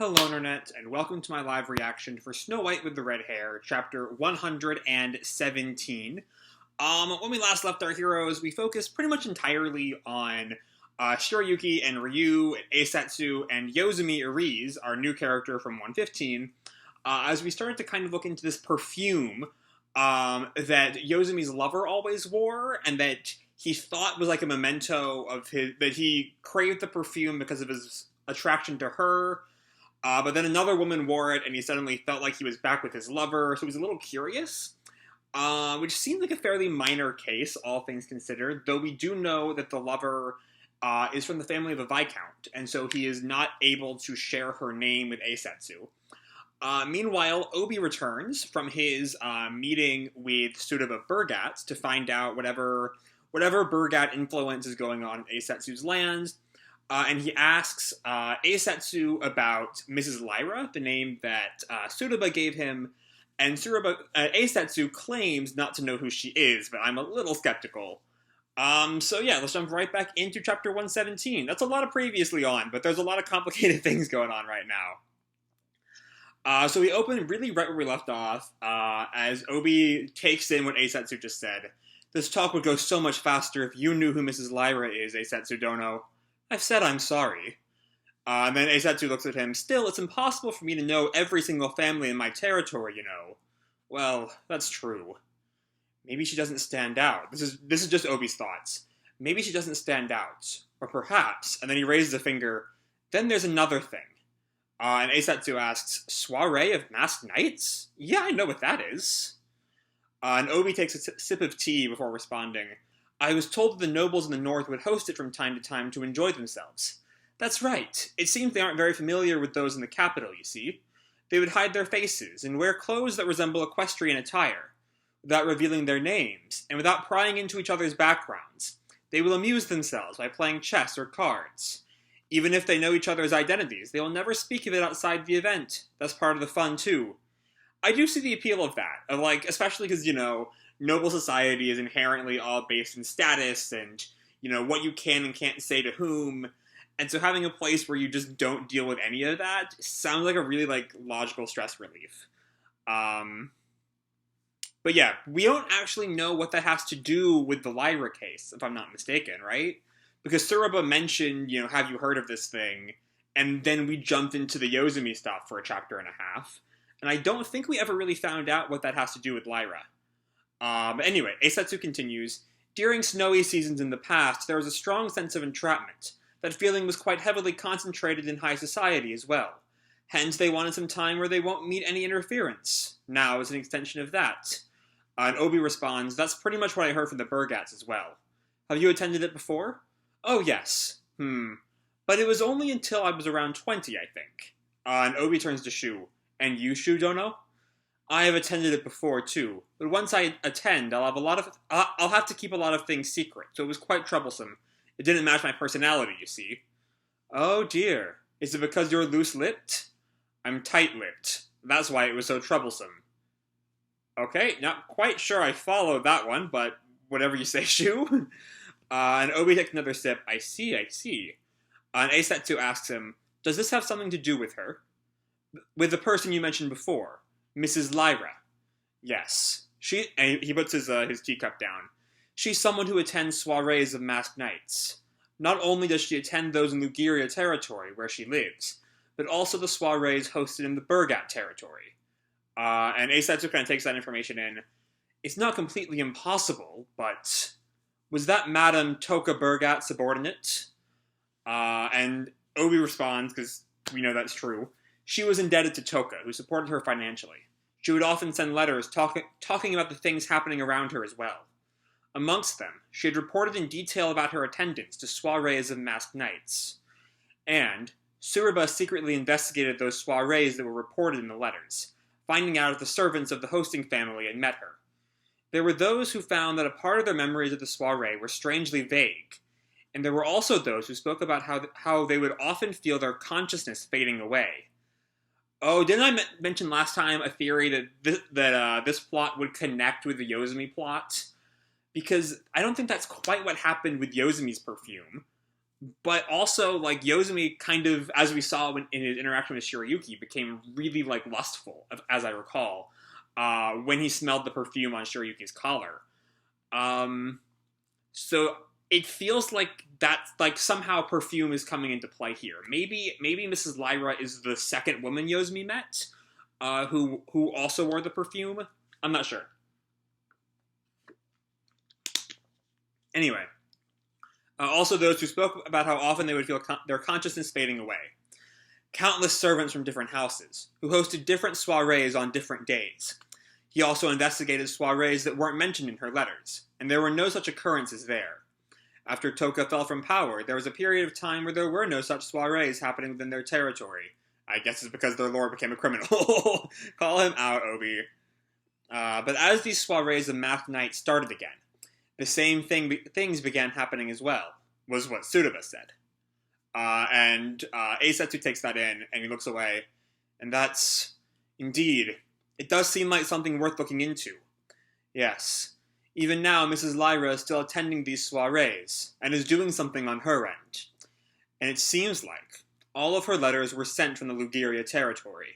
Hello Internet, and welcome to my live reaction for Snow White with the Red Hair, chapter 117. When we last left our heroes, we focused pretty much entirely on Shirayuki and Ryu, and Eisetsu, and Yozumi Arise, our new character from 115, as we started to kind of look into this perfume that Yozumi's lover always wore, and that he thought was like a memento of his, that he craved the perfume because of his attraction to her. But then another woman wore it, and he suddenly felt like he was back with his lover, so he was a little curious. Which seemed like a fairly minor case, all things considered, though we do know that the lover is from the family of a viscount, and so he is not able to share her name with Eisetsu. Meanwhile, Obi returns from his meeting with Tsuruba Bergatt to find out whatever Bergatt influence is going on in Eisetsu's lands. And he asks Eisetsu about Mrs. Lyera, the name that Tsuruba gave him, and Eisetsu claims not to know who she is, but I'm a little skeptical. So yeah, let's jump right back into chapter 117. That's a lot of previously on, but there's a lot of complicated things going on right now. So we open really right where we left off, as Obi takes in what Eisetsu just said. This talk would go so much faster if you knew who Mrs. Lyera is, Eisetsu Dono. I've said I'm sorry. And then Eisetsu looks at him. Still, it's impossible for me to know every single family in my territory, you know. Well, that's true. Maybe she doesn't stand out. This is just Obi's thoughts. Maybe she doesn't stand out. Or perhaps, and then he raises a finger, then there's another thing. And Eisetsu asks, Soiree of masked knights? Yeah, I know what that is. And Obi takes a sip of tea before responding. I was told that the nobles in the north would host it from time to time to enjoy themselves. That's right. It seems they aren't very familiar with those in the capital, you see. They would hide their faces and wear clothes that resemble equestrian attire, without revealing their names, and without prying into each other's backgrounds. They will amuse themselves by playing chess or cards. Even if they know each other's identities, they will never speak of it outside the event. That's part of the fun, too. I do see the appeal of that, especially because, noble society is inherently all based in status and, what you can and can't say to whom. And so having a place where you just don't deal with any of that sounds like a really, logical stress relief. But yeah, we don't actually know what that has to do with the Lyra case, if I'm not mistaken, right? Because Tsuruba mentioned, have you heard of this thing? And then we jumped into the Yozumi stuff for a chapter and a half. And I don't think we ever really found out what that has to do with Lyra. But anyway, Eisetsu continues, during snowy seasons in the past, there was a strong sense of entrapment. That feeling was quite heavily concentrated in high society as well. Hence, they wanted some time where they won't meet any interference. Now is an extension of that. And Obi responds, that's pretty much what I heard from the Bergatts as well. Have you attended it before? Oh, yes. But it was only until I was around 20, I think. And Obi turns to Shu. And you, Shu Dono? I have attended it before, too. But once I attend, I'll have to keep a lot of things secret, so it was quite troublesome. It didn't match my personality, you see. Oh, dear. Is it because you're loose-lipped? I'm tight-lipped. That's why it was so troublesome. Okay, not quite sure I followed that one, but whatever you say, Shu. And Obi takes another sip. I see. And Eisetsu asks him, does this have something to do with her? With the person you mentioned before, Mrs. Lyra. Yes. And he puts his teacup down. She's someone who attends soirees of masked knights. Not only does she attend those in Lyria territory, where she lives, but also the soirees hosted in the Bergatt territory. And Eisetsu kind of takes that information in. It's not completely impossible, but was that Madame Toka Bergatt subordinate? And Obi responds, because we know that's true. She was indebted to Toka, who supported her financially. She would often send letters talking about the things happening around her as well. Amongst them, she had reported in detail about her attendance to soirees of masked knights. And Tsuruba secretly investigated those soirees that were reported in the letters, finding out if the servants of the hosting family had met her. There were those who found that a part of their memories of the soiree were strangely vague, and there were also those who spoke about how they would often feel their consciousness fading away. Oh, didn't I mention last time a theory that this plot would connect with the Yozumi plot? Because I don't think that's quite what happened with Yozumi's perfume. But also, like, Yozumi kind of, as we saw in his interaction with Shirayuki, became really, like, lustful, as I recall, when he smelled the perfume on Shirayuki's collar. Um, so it feels like that, like, somehow perfume is coming into play here. Maybe Mrs. Lyra is the second woman Yozumi met, who also wore the perfume. I'm not sure. Anyway. Also, those who spoke about how often they would feel their consciousness fading away. Countless servants from different houses, who hosted different soirees on different days. He also investigated soirees that weren't mentioned in her letters, and there were no such occurrences there. After Toka fell from power, there was a period of time where there were no such soirees happening within their territory. I guess it's because their lord became a criminal. Call him out, Obi. But as these soirees of masked night started again, the same things began happening as well, was what Tsuruba said. And Eisetsu takes that in, and he looks away. And that's, indeed, it does seem like something worth looking into. Yes, even now Mrs. Lyra is still attending these soirees, and is doing something on her end. And it seems like all of her letters were sent from the Lyria territory.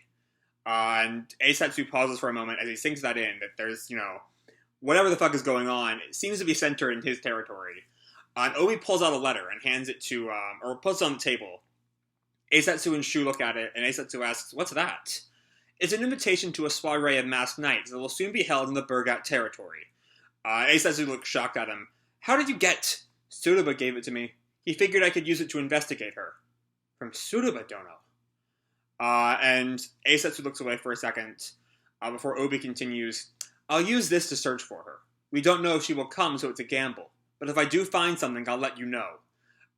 And Eisetsu pauses for a moment as he sinks that in, that there's, whatever the fuck is going on, it seems to be centered in his territory. And Obi pulls out a letter and hands it to, or puts it on the table. Eisetsu and Shu look at it, and Eisetsu asks, "What's that?" It's an invitation to a soiree of masked knights that will soon be held in the Bergatt territory. Eisetsu looks shocked at him. "How did you get—" "Tsuruba gave it to me. He figured I could use it to investigate her." "From Tsuruba, Dono?" And Eisetsu looks away for a second, before Obi continues, "I'll use this to search for her. We don't know if she will come, so it's a gamble. But if I do find something, I'll let you know."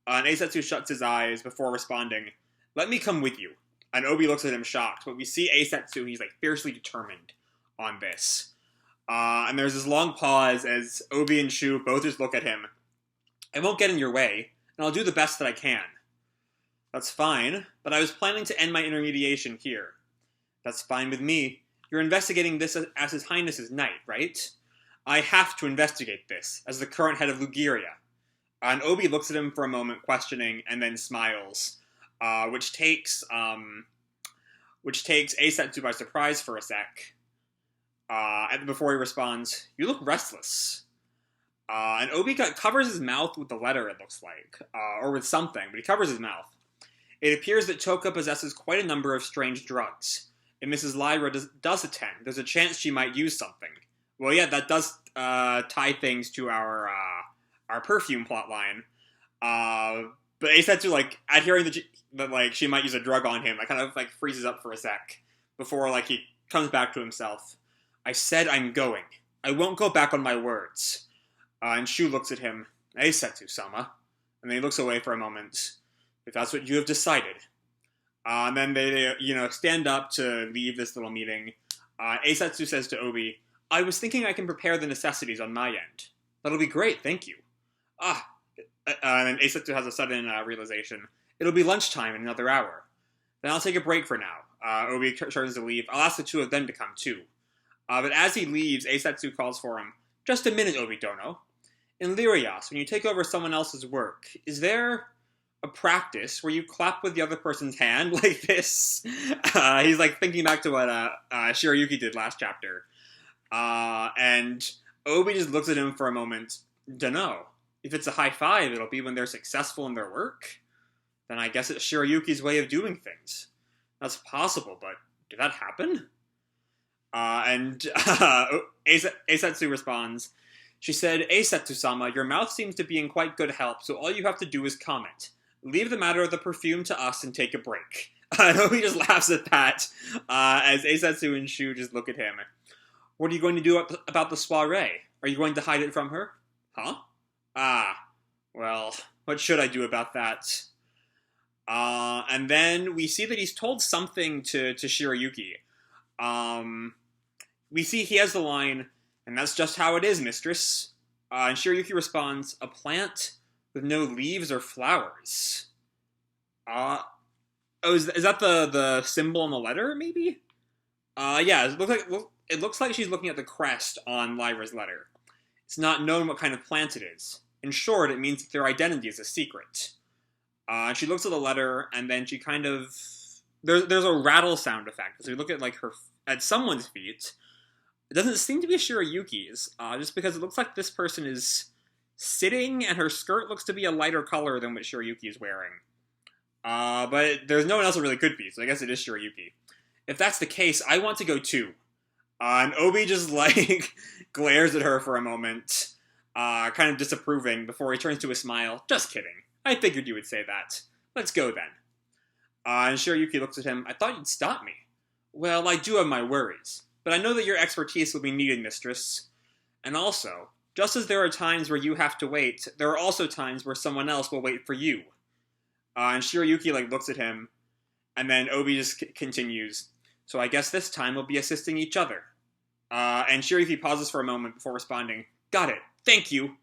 And Eisetsu shuts his eyes before responding, "Let me come with you." And Obi looks at him shocked, but we see Eisetsu, he's like fiercely determined on this. And there's this long pause as Obi and Shu both just look at him. "I won't get in your way, and I'll do the best that I can." "That's fine, but I was planning to end my intermediation here." "That's fine with me. You're investigating this as His Highness's knight, right?" "I have to investigate this, as the current head of Lyria." And Obi looks at him for a moment, questioning, and then smiles, which takes Eisetsu by surprise for a sec. And before he responds, "You look restless." And Obi covers his mouth with the letter, it looks like, or with something, but he covers his mouth. It appears that Toka possesses quite a number of strange drugs. If Mrs. Lyra does attend, there's a chance she might use something. Well, yeah, that does tie things to our perfume plotline. But Eisetsu, like, at hearing that like she might use a drug on him, I kind of like freezes up for a sec before like he comes back to himself. "I said I'm going. I won't go back on my words." And Shu looks at him. "Eisetsu-sama," and then he looks away for a moment. "If that's what you have decided." And then they stand up to leave this little meeting. Eisetsu says to Obi, "I was thinking I can prepare the necessities on my end." "That'll be great, thank you." And then Eisetsu has a sudden realization. "It'll be lunchtime in another hour. Then I'll take a break for now." Obi turns to leave. "I'll ask the two of them to come too." But as he leaves, Eisetsu calls for him. "Just a minute, Obi-dono. In Lyrias, when you take over someone else's work, is there a practice where you clap with the other person's hand like this?" He's like thinking back to what Shirayuki did last chapter. And Obi just looks at him for a moment. "Dunno. If it's a high five, it'll be when they're successful in their work? Then I guess it's Shirayuki's way of doing things. That's possible, but did that happen?" And Eisetsu responds. She said, "Eisetsu-sama, your mouth seems to be in quite good health, so all you have to do is comment. Leave the matter of the perfume to us and take a break." And Obi just laughs at that, as Eisetsu and Shu just look at him. "What are you going to do about the soiree? Are you going to hide it from her?" "Huh? Well, what should I do about that?" And then we see that he's told something to Shirayuki. We see he has the line, "And that's just how it is, mistress." And Shirayuki responds, "A plant with no leaves or flowers." Is that the symbol on the letter, maybe? Yeah, it looks like she's looking at the crest on Lyra's letter. It's not known what kind of plant it is. In short, it means that their identity is a secret. She looks at the letter, and then she kind of there's a rattle sound effect. So you look at at someone's feet. It doesn't seem to be Shirayuki's, just because it looks like this person is sitting, and her skirt looks to be a lighter color than what Shirayuki is wearing. But there's no one else it really could be, so I guess it is Shirayuki. If that's the case, I want to go too. And Obi just, glares at her for a moment, kind of disapproving, before he turns to a smile. Just kidding. I figured you would say that. Let's go, then. And Shirayuki looks at him. I thought you'd stop me. Well, I do have my worries. But I know that your expertise will be needed, mistress. And also, just as there are times where you have to wait, there are also times where someone else will wait for you. And Shirayuki, looks at him, and then Obi just continues. So I guess this time we'll be assisting each other. And Shirayuki pauses for a moment before responding. Got it. Thank you.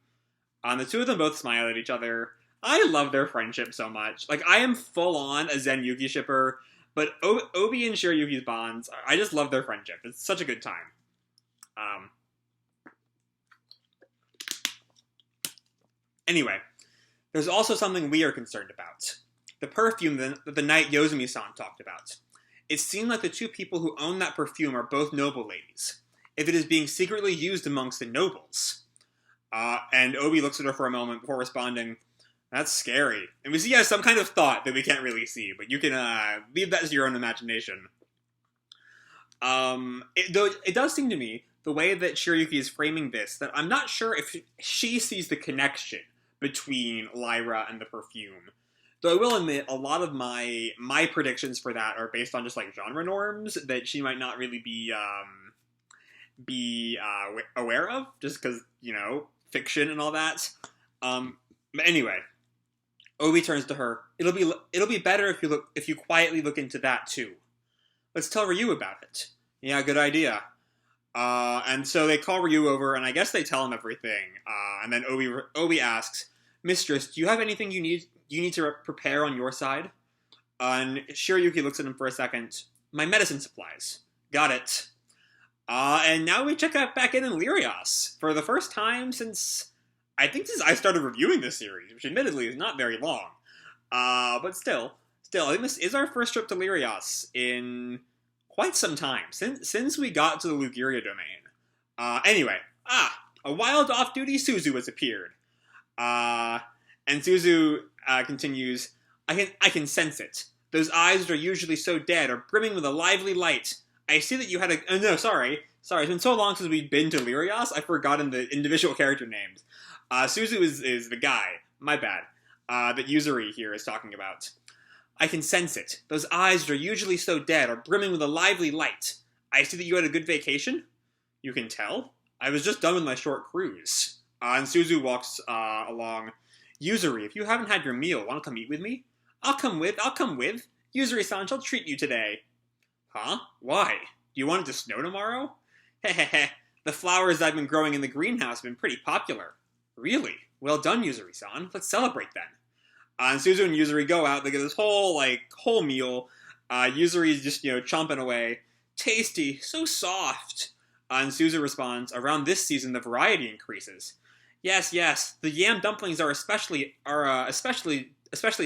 And the two of them both smile at each other. I love their friendship so much. I am full-on a Zen Yuki shipper, but Obi and Shirayuki's bonds, I just love their friendship. It's such a good time. Anyway, there's also something we are concerned about. The perfume that the night Yozumi-san talked about. It seemed like the two people who own that perfume are both noble ladies. If it is being secretly used amongst the nobles. And Obi looks at her for a moment before responding, that's scary. And we see he has some kind of thought that we can't really see, but you can leave that to your own imagination. Though it does seem to me, the way that Shirayuki is framing this, that I'm not sure if she sees the connection between Lyera and the perfume. Though I will admit, a lot of my predictions for that are based on just genre norms that she might not really be aware of, just because, fiction and all that. But anyway, Obi turns to her. It'll be better if you quietly look into that too. Let's tell Ryu about it. Yeah, good idea. And so they call Ryu over, and I guess they tell him everything. And then Obi asks, Mistress, do you have anything you need to prepare on your side? And Shirayuki looks at him for a second. My medicine supplies. Got it. And now we check back in Lyrias for the first time since I started reviewing this series, which admittedly is not very long. But still, I think this is our first trip to Lyrias in quite some time, since we got to the Lyria domain. Anyway, a wild off-duty Suzu has appeared. And Suzu continues, I can sense it. Those eyes that are usually so dead are brimming with a lively light. I see that you had sorry, it's been so long since we've been to Lyrias, I've forgotten the individual character names. Suzu is the guy, my bad, that Yuzuri here is talking about. I can sense it. Those eyes that are usually so dead are brimming with a lively light. I see that you had a good vacation. You can tell. I was just done with my short cruise. And Suzu walks along. Yuzuri, if you haven't had your meal, want to come eat with me? I'll come with. Yuzuri-san shall treat you today. Huh? Why? Do you want it to snow tomorrow? Hehehe. The flowers I've been growing in the greenhouse have been pretty popular. Really? Well done, Yuzuri-san. Let's celebrate then. And Suzu and Yuzuri go out. They get this whole meal. Yuzuri's just, chomping away. Tasty. So soft. And Suzu responds, around this season, the variety increases. Yes. The yam dumplings are especially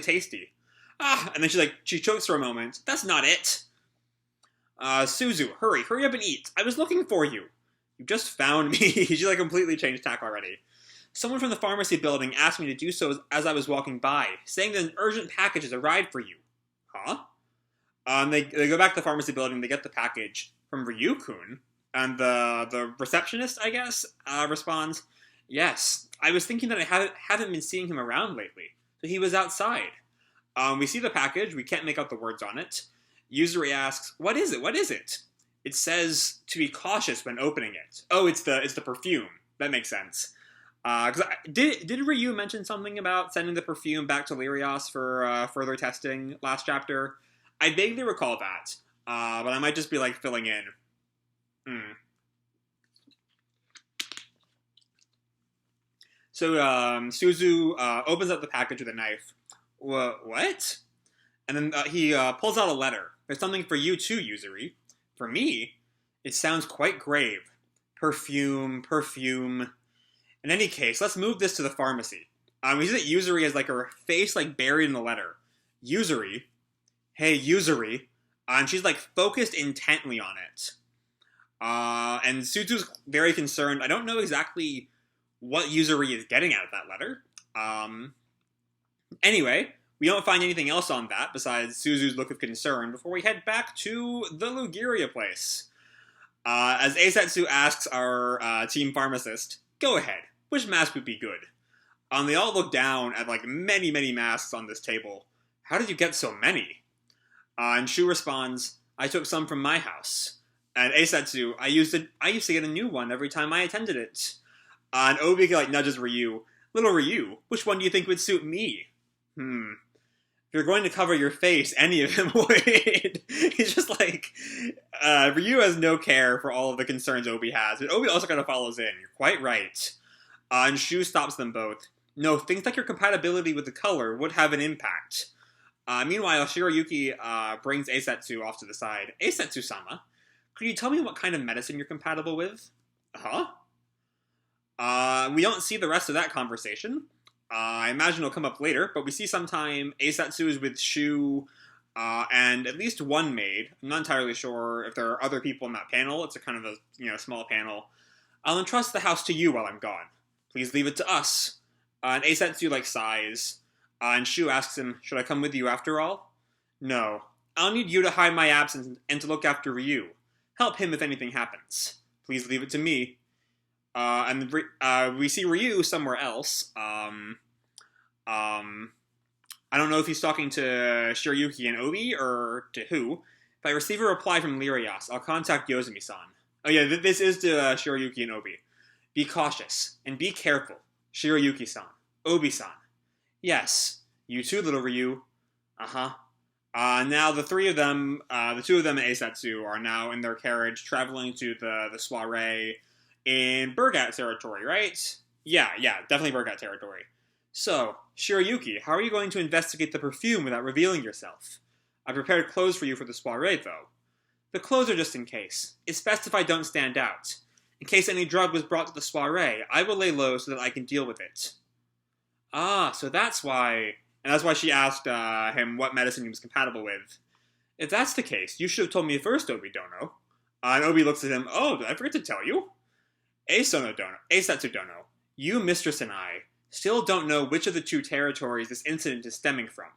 tasty. And then she chokes for a moment. That's not it. Suzu, hurry up and eat. I was looking for you. You just found me. She completely changed tack already. Someone from the pharmacy building asked me to do so as I was walking by, saying that an urgent package has arrived for you. Huh? They go back to the pharmacy building, they get the package from Ryu-kun, and the receptionist, I guess, responds, yes, I was thinking that I haven't been seeing him around lately, so he was outside. We see the package, we can't make out the words on it. Yuzuri asks, what is it? It says to be cautious when opening it. Oh, it's the perfume. That makes sense. Did Ryu mention something about sending the perfume back to Lyrias for further testing last chapter? I vaguely recall that, but I might just be filling in. So Suzu opens up the package with a knife. What? And then he pulls out a letter. There's something for you too, Yuzuri. For me? It sounds quite grave. Perfume. In any case, let's move this to the pharmacy. We see that Yuzuri has like her face like buried in the letter. Yuzuri, hey Yuzuri, and she's like focused intently on it. And Sutsu's very concerned. I don't know exactly what Yuzuri is getting out of that letter. Anyway, we don't find anything else on that besides Suzu's look of concern before we head back to the Lugiria place. As Eisetsu asks our team pharmacist, go ahead, which mask would be good? They all look down at like many, many masks on this table. How did you get so many? And Shu responds, I took some from my house. And Eisetsu, I used to get a new one every time I attended it. And Obi like nudges Ryu. Little Ryu, which one do you think would suit me? If you're going to cover your face, any of them would. He's just like, Ryu has no care for all of the concerns Obi has, but Obi also kind of follows in. You're quite right. And Shu stops them both. No, things like your compatibility with the color would have an impact. Meanwhile, Shirayuki brings Eisetsu off to the side. Eisetsu-sama, could you tell me what kind of medicine you're compatible with? Huh? We don't see the rest of that conversation. I imagine it'll come up later, but we see sometime Eisetsu is with Shu and at least one maid. I'm not entirely sure if there are other people in that panel. It's a kind of a small panel. I'll entrust the house to you while I'm gone. Please leave it to us. And Eisetsu sighs. And Shu asks him, should I come with you after all? No. I'll need you to hide my absence and to look after Ryu. Help him if anything happens. Please leave it to me. And we see Ryu somewhere else. I don't know if he's talking to Shirayuki and Obi, or to who. If I receive a reply from Lyrias, I'll contact Yozumi-san. Oh yeah, this is to Shirayuki and Obi. Be cautious, and be careful. Shirayuki-san. Obi-san. Yes. You too, little Ryu. Uh-huh. Now the three of them, the two of them and Eisetsu, are now in their carriage, traveling to the Soiree in Bergatt territory, right? Yeah, definitely Bergatt territory. So, Shirayuki, how are you going to investigate the perfume without revealing yourself? I prepared clothes for you for the soiree, though. The clothes are just in case. It's best if I don't stand out. In case any drug was brought to the soiree, I will lay low so that I can deal with it. Ah, so that's why... And that's why she asked him what medicine he was compatible with. If that's the case, you should have told me first, Obi-dono. And Obi looks at him, oh, did I forget to tell you? Eisetsu-dono, you, mistress, and I still don't know which of the two territories this incident is stemming from.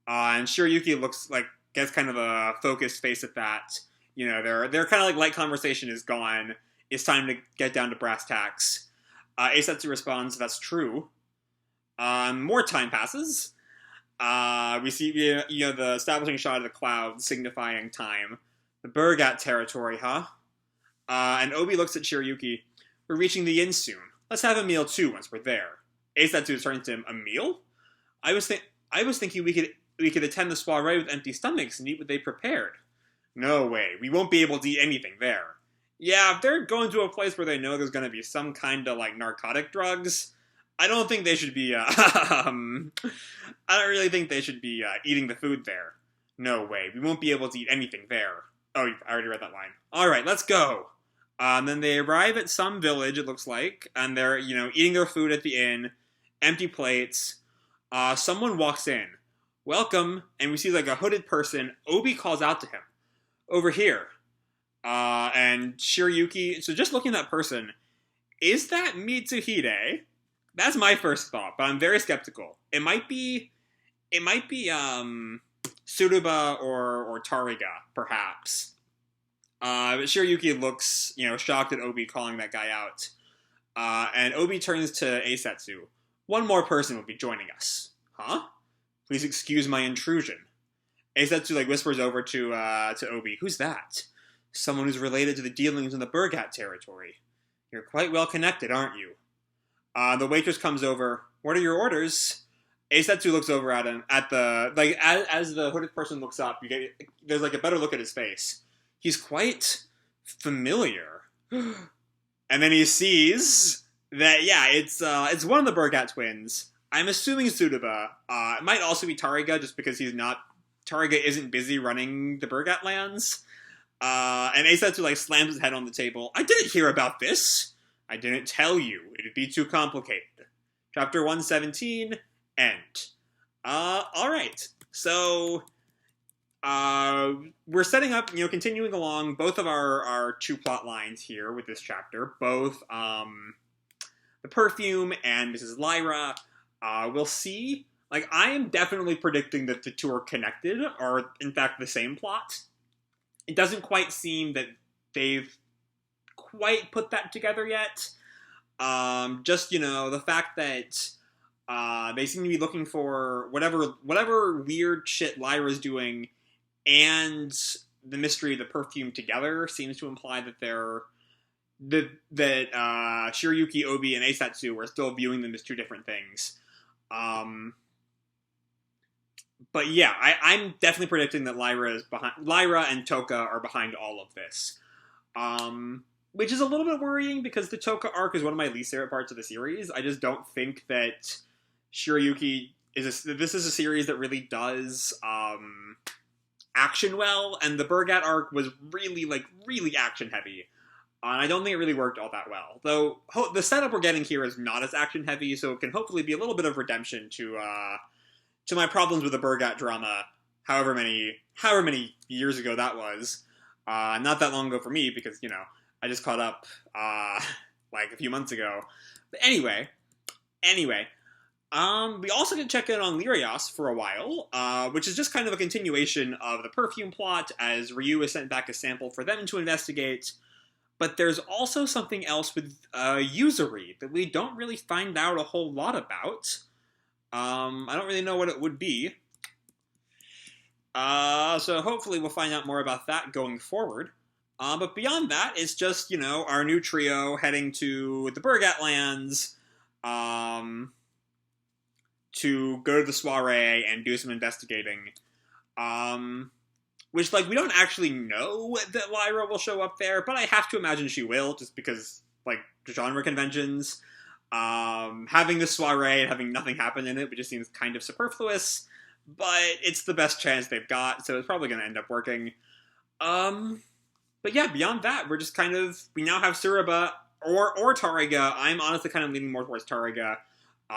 And Shirayuki gets kind of a focused face at that. Their kind of light conversation is gone. It's time to get down to brass tacks. Eisetsu responds, that's true. More time passes. We see, the establishing shot of the clouds signifying time. The Bergatt territory, huh? And Obi looks at Shirayuki. We're reaching the inn soon. Let's have a meal too once we're there. Eisetsu turns to him, a meal? I was thinking we could attend the soiree with empty stomachs and eat what they prepared. No way. We won't be able to eat anything there. Yeah, if they're going to a place where they know there's going to be some kind of narcotic drugs, I don't think they should be, I don't really think they should be eating the food there. No way. We won't be able to eat anything there. Oh, I already read that line. Alright, let's go. Then they arrive at some village, it looks like, and they're, eating their food at the inn, empty plates. Someone walks in. Welcome, and we see a hooded person. Obi calls out to him. Over here. And Shirayuki, so just looking at that person, is that Mitsuhide? That's my first thought, but I'm very skeptical. It might be Tsuruba or Tariga, perhaps. But Shirayuki looks, shocked at Obi calling that guy out. And Obi turns to Eisetsu. One more person will be joining us. Huh? Please excuse my intrusion. Eisetsu whispers over to Obi. Who's that? Someone who's related to the dealings in the Bergatt territory. You're quite well connected, aren't you? The waitress comes over. What are your orders? Eisetsu looks over at him, as the hooded person looks up, there's a better look at his face. He's quite familiar. And then he sees that, it's one of the Bergatt twins. I'm assuming Tsuruba. It might also be Tariga, just because Tariga isn't busy running the Bergatt lands. And Eisetsu slams his head on the table. I didn't hear about this. I didn't tell you. It'd be too complicated. Chapter 117, end. Alright. So, we're setting up, continuing along both of our two plot lines here with this chapter. Both, the perfume and Mrs. Lyra. We'll see. Like, I am definitely predicting that the two are connected, or in fact the same plot. It doesn't quite seem that they've quite put that together yet. Just, the fact that they seem to be looking for whatever weird shit Lyra's doing and the mystery of the perfume together seems to imply that Shirayuki, Obi, and Eisetsu are still viewing them as two different things. But yeah, I'm definitely predicting that Lyra and Toka are behind all of this. Which is a little bit worrying because the Toka arc is one of my least favorite parts of the series. I just don't think that Shirayuki this is a series that really does action well, and the Bergatt arc was really action heavy. And I don't think it really worked all that well. Though the setup we're getting here is not as action heavy, so it can hopefully be a little bit of redemption to my problems with the Bergatt drama, however many years ago that was. Not that long ago for me, because, I just caught up, like a few months ago. But anyway, we also get to check in on Lyrias for a while, which is just kind of a continuation of the perfume plot, as Ryu is sent back a sample for them to investigate. But there's also something else with Yozumi that we don't really find out a whole lot about. I don't really know what it would be. So hopefully we'll find out more about that going forward. But beyond that, it's just, our new trio heading to the Bergatt lands, to go to the Soiree and do some investigating. Which, we don't actually know that Lyra will show up there, but I have to imagine she will, just because, genre conventions. Having the Soiree and having nothing happen in it, which just seems kind of superfluous, but it's the best chance they've got, so it's probably going to end up working. But yeah, beyond that, we're just we now have Suraba or Tariga. I'm honestly kind of leaning more towards Tariga,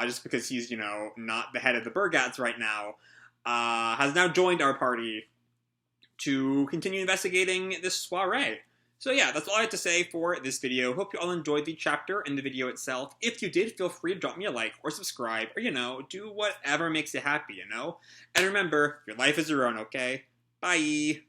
just because he's, not the head of the Bergatts right now, has now joined our party to continue investigating this Soiree. So yeah, that's all I have to say for this video. Hope you all enjoyed the chapter and the video itself. If you did, feel free to drop me a like or subscribe, or, do whatever makes you happy, And remember, your life is your own, okay? Bye!